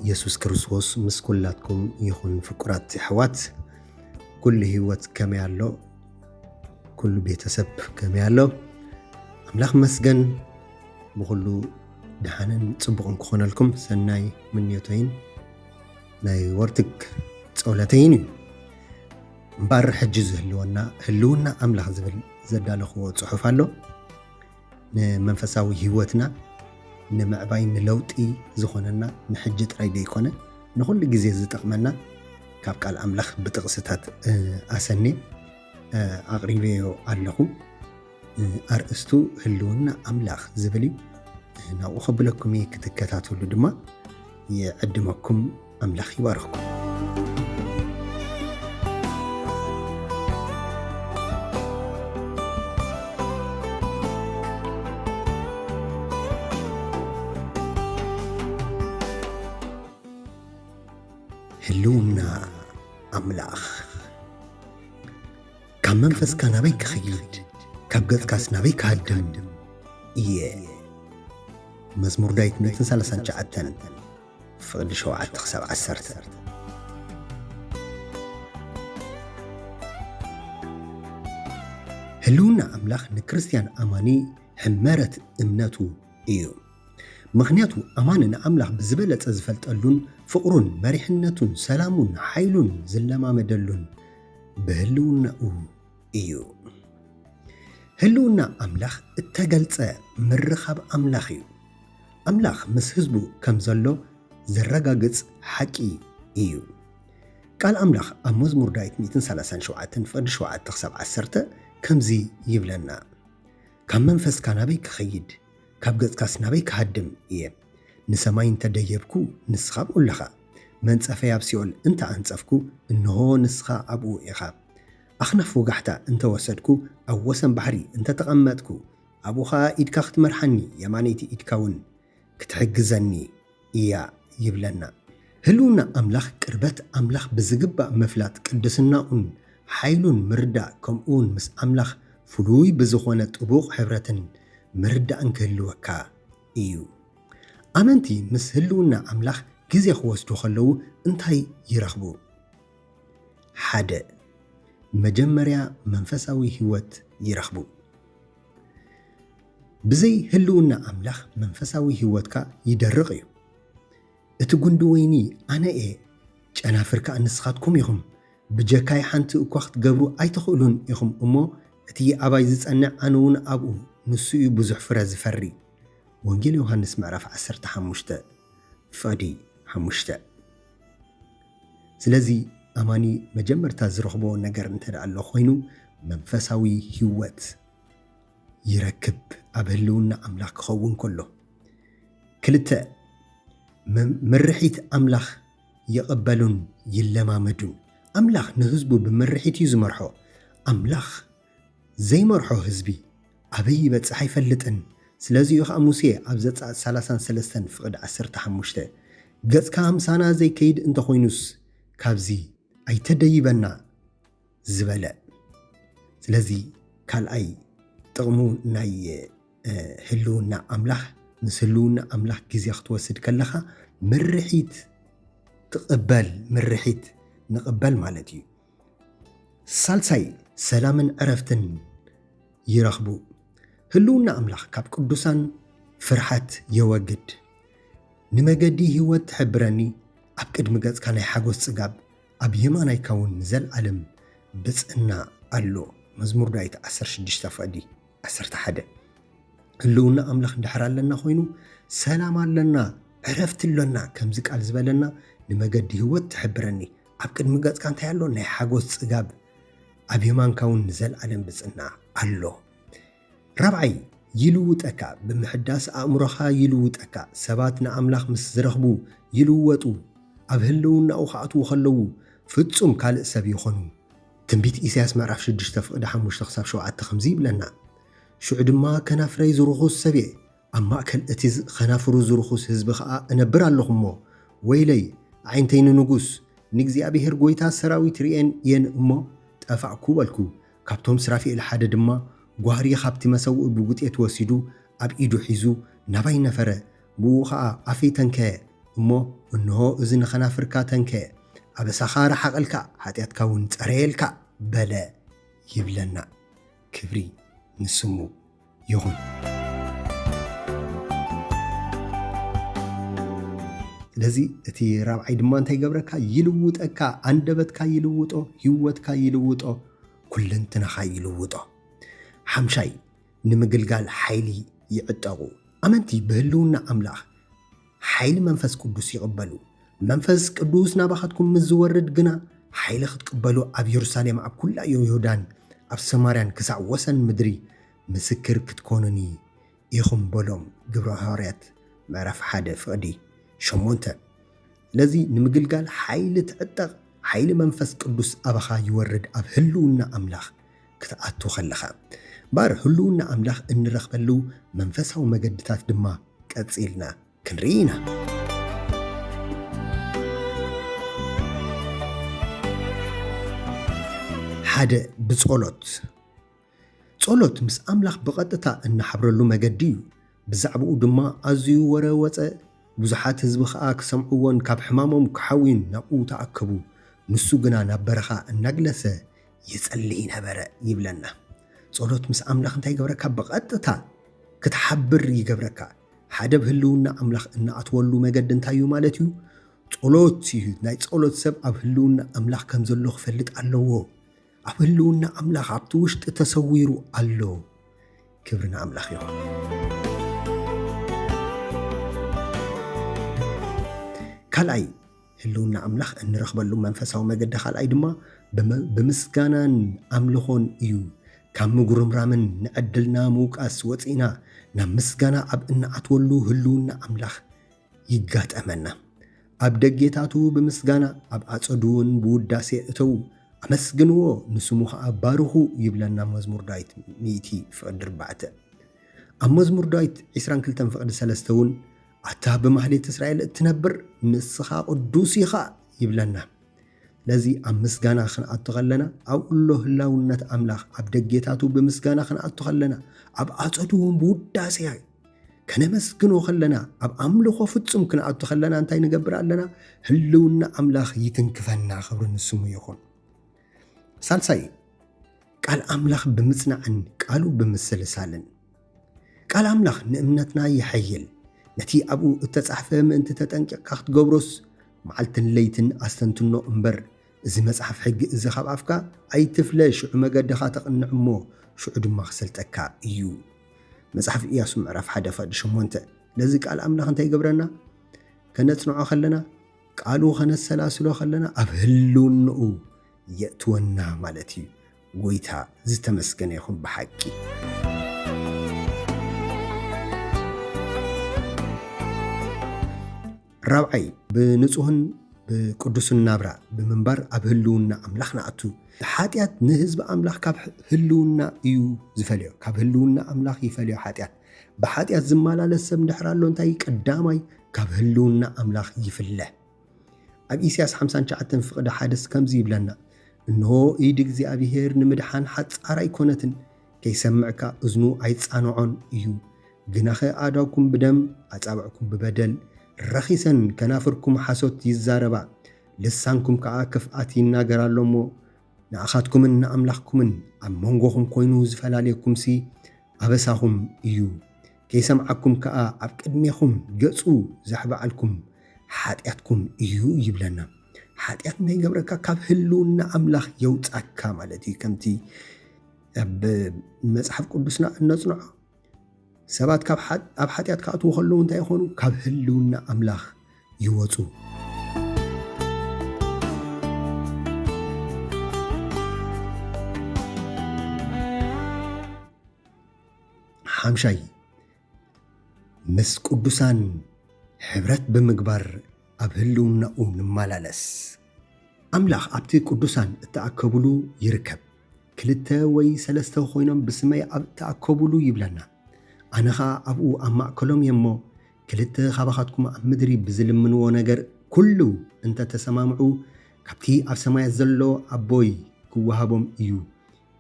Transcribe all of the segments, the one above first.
يسوع كريستوس مسكولاتكم يخون فقرات حوات كل هيوت كما يالله كل بيتسب كما يالله أملاخ مسجن بقولوا دحانن صبغن كخون لكم سناي من يوتين ناي ورتك صولتين مبار حجز هلونا أملاخ زدالخو صحف له منفساوي هيوتنا نمعباي نلوطي زخوننا نحجت رايدي يكونه نخل غزي زطقمنا كاب قال املاخ بتقستات اسني اقريبيو علخو ارستو هلونا املاخ زبلي ناو خبلكم كتكتاتولو دما يعدمكم املاخ يبارككم هلونا أملاخ كم منفس كان بيك خيد كبقت كاسنا بيك هدم مزمور دايت ميتن سالسان جاعتن فقد شوعات تخسب عسرت هلونا أملاخ نكريستيان أماني حمارت امناتو مخنياتو أمان أملاخ بزبلت أزفلتقلون فقرون مريحنتون سلامون حيلون زلما مدلون بهلونا هلونا أملاخ التقلت مرخب أملاخي أملاخ مس هزبو كمزلو زرقاقز حكي قال أملاخ أمزمور دايت ميتن سالسان شوعاتن فقد شوعات تخسب عسرت كمزي يبلنا كم منفس كانابيك خيد كابقت كاسنابيك هدم نسماين تديبكو نسخا بقولخا من صفيا بسيول انت انصفكو انه نسخا ابو اخا اخنف وقحتا انت وسدكو او وسن بحري انت تقمطكو ابوخا ايدكا ختمرحني يمانيتي ايدكاون كتحجزني يبلنا هلونا املاخ قربت املاخ بزغبا مفلات قدسناون حيلون مردا كمون مس املاخ فلوي بزخونه طبوق حبرتن مردا انكلوكا أمنتي مس هلونا أملاخ كيزي خوستو خلو انتاي يرخبو حدا مجمريا منفساوي هوت يرخبو بزي هلونا أملاخ منفساوي هوتكا يدرغيو اتقندو ويني أنا جانا فركا نسخاتكم يخم بجاكاي حانت اكوخت قبرو اي تخولون يخم امو اتي اباي زيصنع انون ابو نسو بزح فراز فري وانجيل يوحنس معرف 15 فادي 5 سلازي اماني مجمرتا زرخبو نجر انت الله خوينو منفساوي هيوت يركب ابهلونا املاك خون كله كلتا مرحيت املاخ يقبلون يلمامدون املاخ نهزبو بمرحيت يزمرحو املاخ زي مرحو هزبي ابي بصحي فلطن سلازي يخ موسى ابزت 33 فقد 15 ገጽ ከ50 ዘይ ከይድ እንተ ኮይኑስ ካብዚ ኣይተደይበና ዝበለ ስለዚ ካልኣይ ጥቕሙ ናይ ህልውና ኣምላኽ ምስ ህልውና ኣምላኽ ግዜ ክትወስድ ከለኻ ምርሒት ትቕበል ምርሒት ንቕበል ማለት እዩ ሳልሳይ ሰላምን ዕረፍትን ይረኽቡ ህልውና ኣምላኽ ካብ ቅዱሳን ፍርሓት የወግድ ንመገዲ ህይወት ትሕብረኒ ኣብ ቅድሚ ገጽካ ናይ ሓጎስ ጽጋብ ኣብ የማናይካ እውን ዘለዓለም ብጽዕና ኣሎ መዝሙር ዳዊት 16 ፈዲ 11 ህልውና ኣምላኽ እንድሕር ኣለና ኮይኑ ሰላም ኣለና ዕረፍቲ ኣለና ከምዚ ቃል ዝበለና ንመገዲ ህይወት ትሕብረኒ ኣብ ቅድሚ ገጽካ እንታይ ኣሎ ናይ ሓጎስ ጽጋብ ኣብ የማንካ እውን ዘለዓለም ብጽዕና ኣሎ رابعي يلوطكا بمحداس أمرخا يلوطكا سبات نأملاخ مس زرخبو يلوطو أبهلونا أوخاتو خلو فتصم كالق سب يخونو تنبيت إسياس معرف 6 فقد 5 تخساب شو عاد تخمزيب لنا شو عدما كنافري زرخوس سبي أما كان اتز خنافرو زرخوس هزب خا أنبر اللخمو ويلي عينتين نغوس نغزي أبيهر غويتا سراوي تريان ين أمو تأفعكو بالكو كابتوم سرافي الحاد دما غواري خابتي مسو بوغوت يتوسيدو اب ايدو حيزو نباي نفره بو خا افيتنك እሞ እንሆ እዚ ንኸናፍርካ ተንከየ ኣበሳኻ ረሓቐልካ ሓጢኣትካ እውን ፀረየልካ በለ ይብለና። ክብሪ ንስሙ ይኹን። ስለዚ እቲ ራብዓይ ድማ እንታይ ገብረካ ይልውጠካ፣ ኣንደበትካ ይልውጦ፣ ህይወትካ ይልውጦ፣ ኩለንትናኻ ይልውጦ። ሓምሻይ ንምግልጋል ሓይሊ ይዕጠቑ። ኣመንቲ ብህልውና ኣምላኽ ሓይሊ መንፈስ ቅዱስ ይቕበሉ። መንፈስ ቅዱስ ናባኻትኩም ምስ ዝወርድ ግና ሓይሊ ክትቅበሉ ኣብ ኢየሩሳሌም፣ ኣብ ኩላ ይሁዳን ኣብ ሰማርያን ክሳብ ወሰን ምድሪ ምስክር ክትኮኑኒ ኢኹም በሎም። ግብረ ሐዋርያት ምዕራፍ 1:8። ስለዚ ንምግልጋል ሓይሊ ትዕጠቕ። ሓይሊ መንፈስ ቅዱስ ኣባኻ ይወርድ ኣብ ህልውና ኣምላኽ ክትኣቱ ከለኻ። ባር ህልውና ኣምላኽ እንረኽበሉ መንፈሳዊ መገድታት ድማ ቀፂልና ክንርኢ ኢና። ሓደ ብጸሎት ጸሎት ምስ ኣምላኽ ብቐጥታ እናሓብረሉ መገዲ እዩ። ብዛዕባኡ ድማ ኣዝዩ ወረወፀ። ብዙሓት ህዝቢ ከዓ ክሰምዕዎን ካብ ሕማሞም ክሓዊን ናብኡ ተኣከቡ። ንሱ ግና ናብ በረኻ እናግለሰ ይጸልይ ነበረ ይብለና። ጸሎት ምስ ኣምላኽ እንታይ ይገብረካ? ብቐጥታ ክትሓብር ይገብረካ። ሓደ ብህልውና ኣምላኽ እናኣትወሉ መገዲ እንታይ እዩ ማለት እዩ? ጸሎት እዩ። ናይ ጸሎት ሰብ ኣብ ህልውና ኣምላኽ ከም ዘሎ ክፈልጥ ኣለዎ። ኣብ ህልውና ኣምላኽ ኣብቲ ውሽጢ ተሰዊሩ ኣሎ። ክብሪ ንኣምላኽ ይኹን። ካልኣይ ህልውና ኣምላኽ እንረኽበሉ መንፈሳዊ መገዲ ካልኣይ ድማ ብምስጋናን ኣምልኾን እዩ። ካብ ምጉርምራምን ንዕድልና ምውቃስ ወፂና ናብ ምስጋና ኣብ እናኣትወሉ ህልውና ኣምላኽ ይጋጠመና። ኣብ ደጌታቱ ብምስጋና ኣብ ኣጸዱ እውን ብውዳሴ እተው ኣመስግንዎ ንስሙ ከዓ ባርኹ ይብለና መዝሙር ዳዊት 100:4። ኣብ መዝሙር ዳዊት 22:3 እውን ኣታ ብማህሌት እስራኤል እትነብር ንስኻ ቅዱስ ኢኻ ይብለና። ለዚ ኣብ ምስጋና ክንኣቱ ከለና ኣብ ኩሉ ህላውነት ኣምላኽ ኣብ ደጌታቱ ብምስጋና ክንኣቱ ከለና ኣብ ኣጸዱ እውን ብውዳሴ ከነመስግኖ ከለና ኣብ ኣምልኾ ፍጹም ክንኣቱ ከለና እንታይ ንገብር ኣለና? ህልውና ኣምላኽ ይትንክፈና። ክብሪ ንስሙ ይኹን። ሳልሳይ ቃል ኣምላኽ ብምጽናዕን ቃሉ ብምስልሳልን። ቃል ኣምላኽ ንእምነትና ይሐይል። ነቲ ኣብኡ እተጻሕፈ ምእንቲ ተጠንቂቕካ ክትገብሮስ መዓልትን ለይትን ኣስተንትኖ እምበር እዚ መጽሓፍ ሕጊ እዚ ካብ ኣፍካ ኣይትፍለ። ሽዑ መገድኻ ተቕንዕ እሞ ሽዑ ድማ ክሰልጠካ እዩ። መጽሓፍ ኢያሱ ምዕራፍ 1:8። ለዚ ቃል ኣምላኽ እንታይ ይገብረና? ከነጽንዖ ከለና ቃሉ ከነሰላስሎ ከለና ኣብ ህልውንኡ የእትወና ማለት እዩ። ጎይታ ዝተመስገነ ይኹን ብሓቂ። ራብዓይ ብንጹህን ብቅዱስን ናብራ ብምንባር ኣብ ህልውና ኣምላኽ ንኣቱ። ሓጢኣት ንህዝቢ ኣምላኽ ካብ ህልውና እዩ ዝፈልዮ። ካብ ህልውና ኣምላኽ ይፈልዮ ሓጢኣት። ብሓጢኣት ዝመላለስ ሰብ እንድሕር ኣሎ እንታይ ቀዳማይ ካብ ህልውና ኣምላኽ ይፍለ። ኣብ ኢሳያስ 59:1 ከምዚ ይብለና፣ እንሆ ኢድ እግዚኣብሔር ንምድሓን ሓፃር ኣይኮነትን፣ ከይሰምዕካ እዝኑ ኣይፃንዖን እዩ። ግናኸ ኣእዳውኩም ብደም ኣጻብዕኩም ብበደል ረኺሰን፣ ከናፍርኩም ሓሶት ይዛረባ፣ ልሳንኩም ከዓ ክፍኣት ይናገራሎ እሞ ንኣኻትኩምን ንኣምላኽኩምን ኣብ መንጎኹም ኮይኑ ዝፈላለየኩምሲ ኣበሳኹም እዩ። ከይሰምዓኩም ከዓ ኣብ ቅድሜኹም ገጹ ዘሕበዓልኩም ሓጢኣትኩም እዩ ይብለና። ሓጢኣት እንታይ ገብረካ? ካብ ህልውና ኣምላኽ የውፃካ ማለት እዩ። ከምቲ ኣብ መጽሓፍ ቅዱስና እነጽንዖ ሰባት ኣብ ሓጢኣት ክኣትዉ ከለዉ እንታይ ይኾኑ? ካብ ህልውና ኣምላኽ ይወፁ። ሓምሻይ ምስ ቅዱሳን ሕብረት ብምግባር ኣብ ህልውናኡ ንመላለስ። ኣምላኽ ኣብቲ ቅዱሳን እተኣከብሉ ይርከብ። 2 ወይ 3 ኮይኖም ብስመይ ኣብ እተኣከብሉ ይብለና። ኣነኻ ኣብኡ ኣብ ማእከሎም እሞ 2 ካባኻትኩም ኣብ ምድሪ ብዝልምንዎ ነገር ኩሉ እንተተሰማምዑ ካብቲ ኣብ ሰማያት ዘሎ ኣቦይ ክወሃቦም እዩ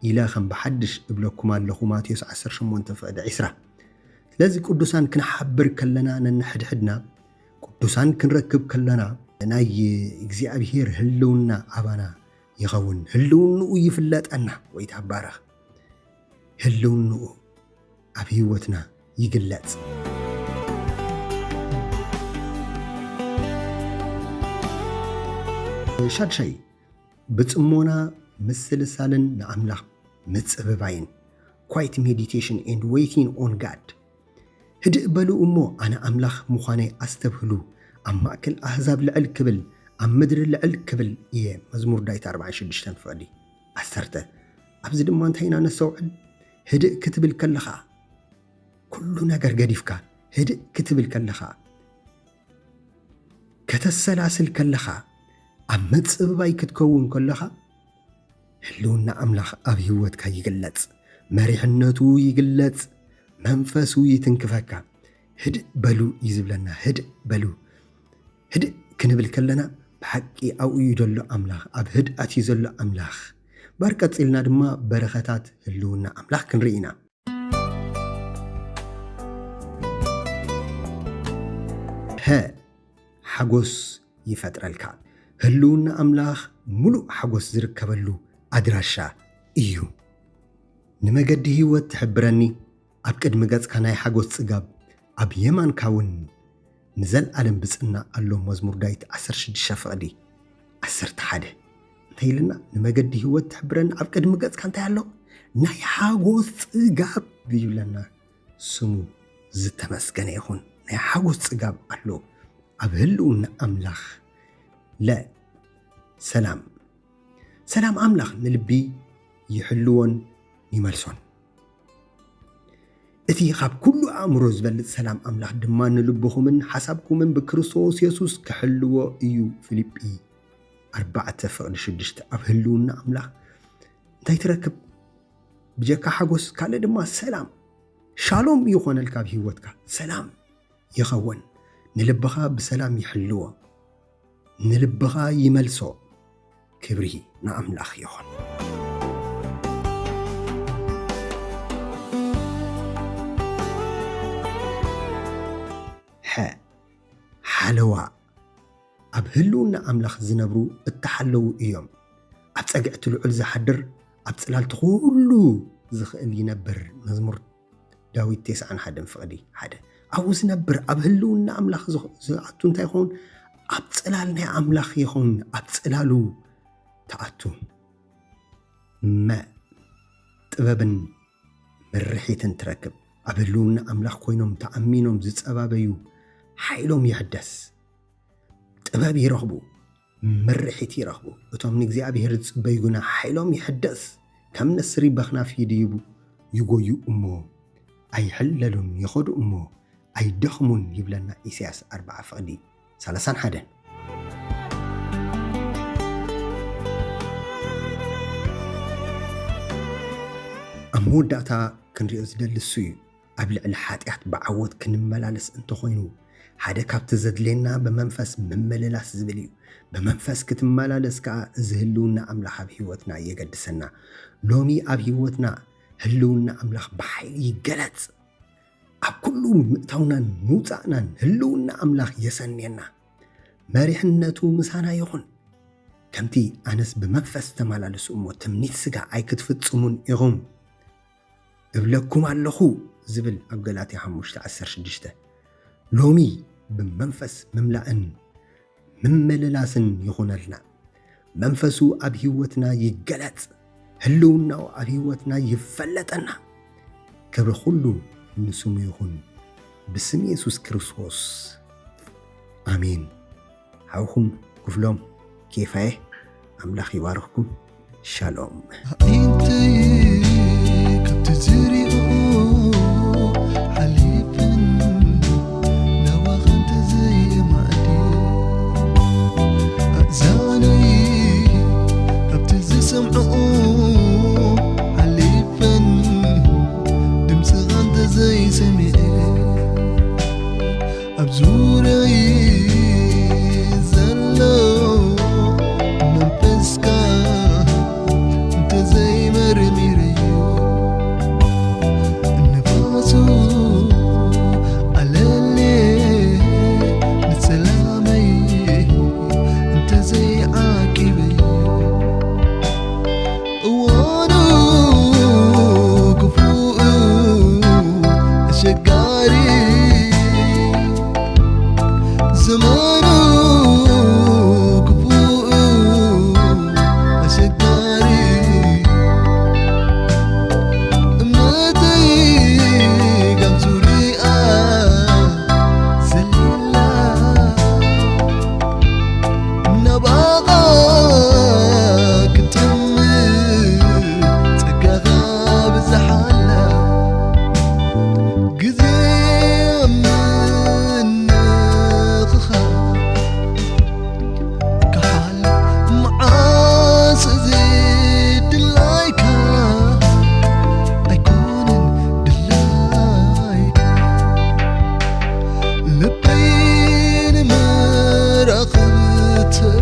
ኢለ ከም ብሓድሽ እብለኩም ኣለኹ። ማቴዎስ 18:20። ስለዚ ቅዱሳን ክንሓብር ከለና ነንሕድሕድና ቅዱሳን ክንረክብ ከለና ናይ እግዚአብሔር ህልውና አባና ይኸውን ህልውንኡ ይፍለጠና ወይ ተባረኽ ህልውንኡ ኣብ ህይወትና ይግለጽ ሻድሻይ ብጽሞና ምስልሳልን ንኣምላኽ ምጽብባይን quiet meditation and waiting on God ህድእ በሉ እሞ ኣነ ኣምላኽ ምዃነይ ኣስተብህሉ ኣብ ማእከል ኣሕዛብ ልዕል ክብል ኣብ ምድሪ ልዕል ክብል እየ መዝሙር ዳዊት 46 ፍቕዲ 10 ኣብዚ ድማ እንታይ ኢና ነስተውዕል ህድእ ክትብል ከለኻ ኩሉ ነገር ገዲፍካ ህድእ ክትብል ከለኻ ከተሰላስል ከለኻ ኣብ ምጽብባይ ክትከውን ከለኻ ህልውና ኣምላኽ ኣብ ህይወትካ ይግለጽ መሪሕነቱ ይግለጽ መንፈሱ ይትንክፈካ ህድእ በሉ ይዝብለና ህድእ በሉ ህድእ ክንብል ከለና ብሓቂ ኣብኡ ዘሎ ኣምላኽ ኣብ ህድኣት እዩ ዘሎ ኣምላኽ ባርቀፂልና ድማ በረኸታት ህልውና ኣምላኽ ክንርኢና ሓጎስ ይፈጥረልካ ህልውና ኣምላኽ ሙሉእ ሓጎስ ዝርከበሉ ኣድራሻ እዩ ንመገዲ ህይወት ትሕብረኒ ኣብ ቅድሚ ገጽካ ናይ ሓጎስ ጽጋብ ኣብ የማንካ እውን ንዘለዓለም ብጽና ኣሎ መዝሙር ዳዊት 16 ፍቕዲ 11 እንታይ ኢልና ንመገዲ ህይወት ትሕብረኒ ኣብ ቅድሚ ገጽካ እንታይ ኣሎ ናይ ሓጎስ ጽጋብ ይብለና ስሙ ዝተመስገነ ይኹን ናይ ሓጎስ ጽጋብ ኣሎ ኣብ ህልውና ኣምላኽ ሰላም ኣምላኽ ንልቢ ይሕልዎን ይመልሶን እቲ ካብ ኩሉ ኣእምሮ ዝበልጥ ሰላም ኣምላኽ ድማ ንልብኹምን ሓሳብኩምን ብክርስቶስ ኢየሱስ ክሕልዎ እዩ ፊልጵ 4:6 ኣብ ህልውና ኣምላኽ እንታይ ትረክብ ብጀካ ሓጎስ ካልእ ድማ ሰላም ሻሎም ይኾነልካ ኣብ ህይወትካ ሰላም ይኸውን ንልብኻ ብሰላም ይሕልዎ ንልብኻ ይመልሶ ክብሪ ንኣምላኽ ይኹን ሓለዋ ኣብ ህልውና ኣምላኽ ዝነብሩ እተሓለዉ እዮም ኣብ ጸግዕቲ ልዑል ዝሓድር ኣብ ጽላልቲ ኩሉ ዝኽእል ይነብር መዝሙር ዳዊት 91 ፍቕዲ 1 ኣብኡ ዝነብር ኣብ ህልውና ኣምላኽ ዝኣቱ እንታይ ይኸውን ኣብ ጽላል ናይ ኣምላኽ ይኹን ኣብ ጽላሉ ተኣቱ ጥበብን ምርሒትን ትረክብ ኣብ ህልውና ኣምላኽ ኮይኖም ተኣሚኖም ዝጸባበዩ ሓይሎም ይሕደስ ጥበብ ይረኽቡ ምርሒት ይረኽቡ እቶም ንእግዚአብሔር ዝጽበዩ ግና ሓይሎም ይሕደስ ከም ንስሪ በኽናፍ ይድይቡ ይጎዩ እሞ ኣይሕለሉን ይኸዱ እሞ ኣይደኽሙን ይብለና ኢሳያስ 4 ፍቕዲ 31 ኣብ መወዳእታ ክንሪኦ ዝደልሱ እዩ ኣብ ልዕሊ ሓጢኣት ብዓወት ክንመላለስ እንተኾይኑ ሓደ ካብቲ ዘድልየና ብመንፈስ ምምልላስ ዝብል እዩ ብመንፈስ ክትመላለስ ከዓ እዚ ህልውና ኣምላኽ ኣብ ህይወትና የገድሰና ሎሚ ኣብ ህይወትና ህልውና ኣምላኽ ብሓይሊ ይገለጽ ኣብ ኩሉ ምእታውናን ምውፃእናን ህልውና ኣምላኽ የሰንየና መሪሕነቱ ምሳና ይኹን ከምቲ ኣነስ ብመንፈስ ተመላለሱ እሞ ትምኒት ስጋ ኣይክትፍጽሙን ኢኹም እብለኩም ኣለኹ ዝብል ኣብ ገላትያ 5:16 ሎሚ ብመንፈስ ምምላእን ምምልላስን ይኹነልና መንፈሱ ኣብ ህይወትና ይገለጽ ህልውናው ኣብ ህይወትና ይፈለጠና ክብሪ ኩሉ ንስሙ ይኹን ብስም ኢየሱስ ክርስቶስ ኣሜን ሓውኹም ክፍሎም ኬፋዬ ኣምላኽ ይባርኽኩም ሻሎም زلو من بسكا انت زي ما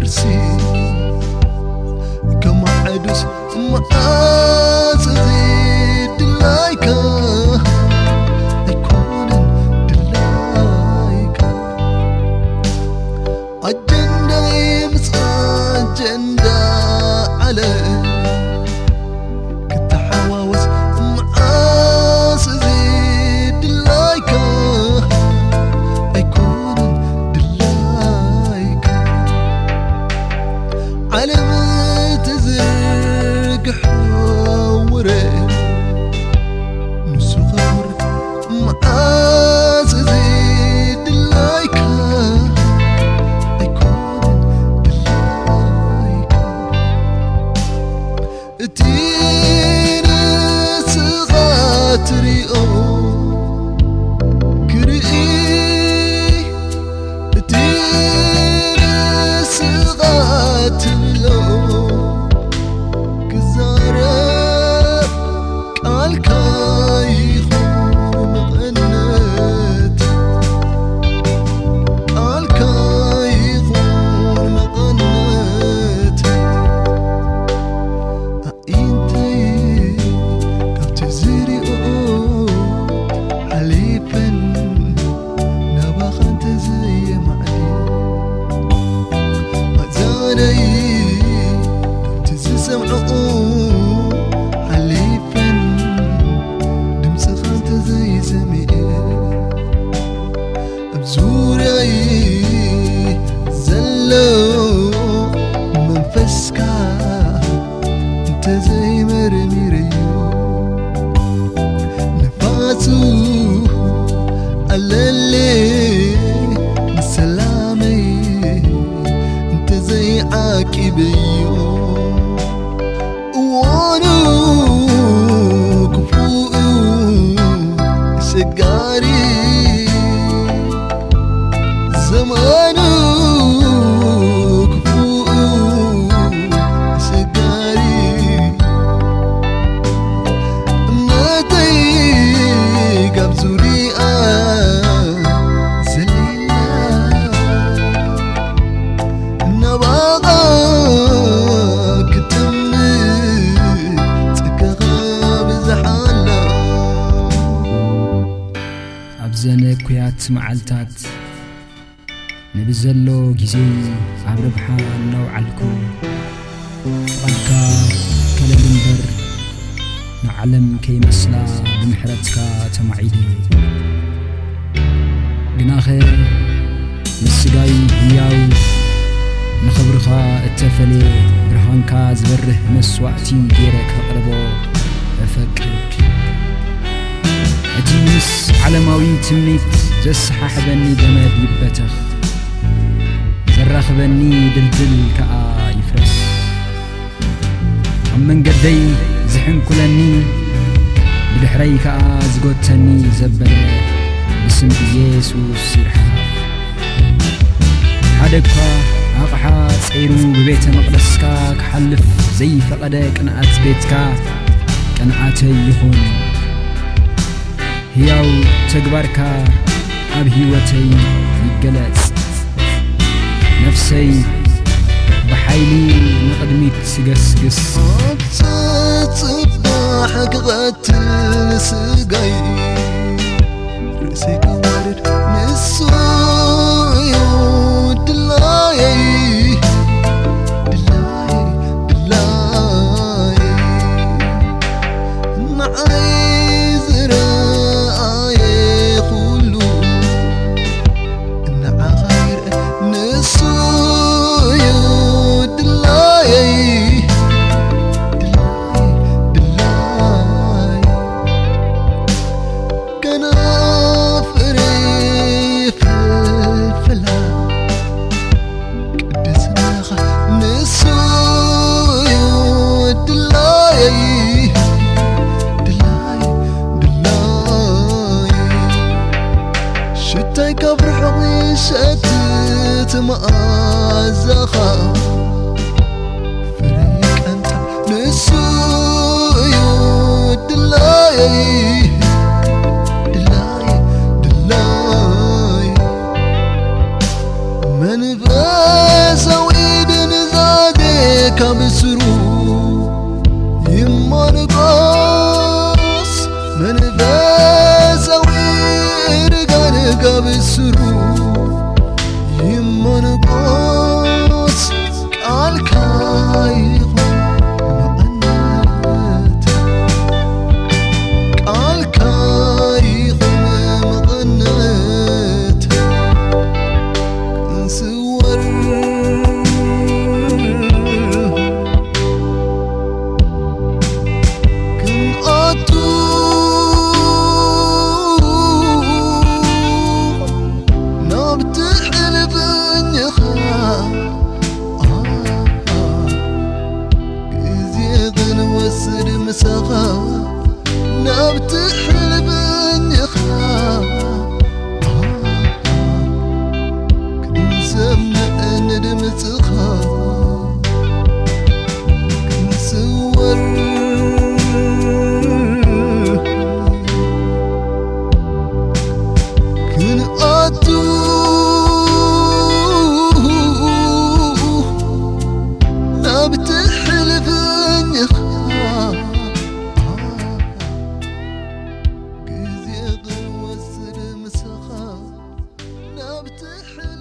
فرسي كما عدس معاز زيد لايكا يكون دلايكا أجندا يمس أجندا على كتحواوس معاز زيد لايكا يكون دلايكا على ما تزرق حوري نسو غور معاز زيد لايكا يكون دلايكا تين صغات ريو كرئي تين صغات لو كزارب قال كايخون مغنت قال كايخون مغنت انتي كبت زريو حليفن نبخنت زي معلي مزاني كبت زسمعو حليفن دمس خانت زي زميل بزوري زلو منفسكا انت زي مرميريو نفاسو الليلي سلامي انت زي عاكبيو وانو كفوقو سجاري زمانو كفوقو سجاري ناتي قبزوري زليلا نباغا كتمت تكغا بزحالا أبزن كويات معلتات نبزلو جزي عبربحا نوعلكو فقالكا كالمنبر نعلم كي مسلا بمحرتك تمعيدي قناخي مسقاي هياو نخبرخا التفلي برهانكا زبره مسواتي ديرك أقربو أفكر أجيس علماوي تمنيت زسحح بني جماد يبتخ زرخ بني دلدل كأ يفرس من قدي زحن كلني بدحري كأ زقوتني زبل بسم يسوع يرحم حدكا أقحى صيرو ببيت مقدسكا كحلف زي فقدك قنعت بيتكا قنعتي يخون هياو تكبركا أب هيوتي يتقلت نفسي بحيلي نقدميت سقسقس صباحك غتل سقاي رأسي كوارد نسو يود دلاي دلاي دلاي معاي زراعي خلو نعا غير نسو يود دلاي دلاي كان فري كابسرو يمانقاس من بسوي رقان كابسرو يمانقاس قال كايخو مقنت قال كايخو مقنت نسور بتحلف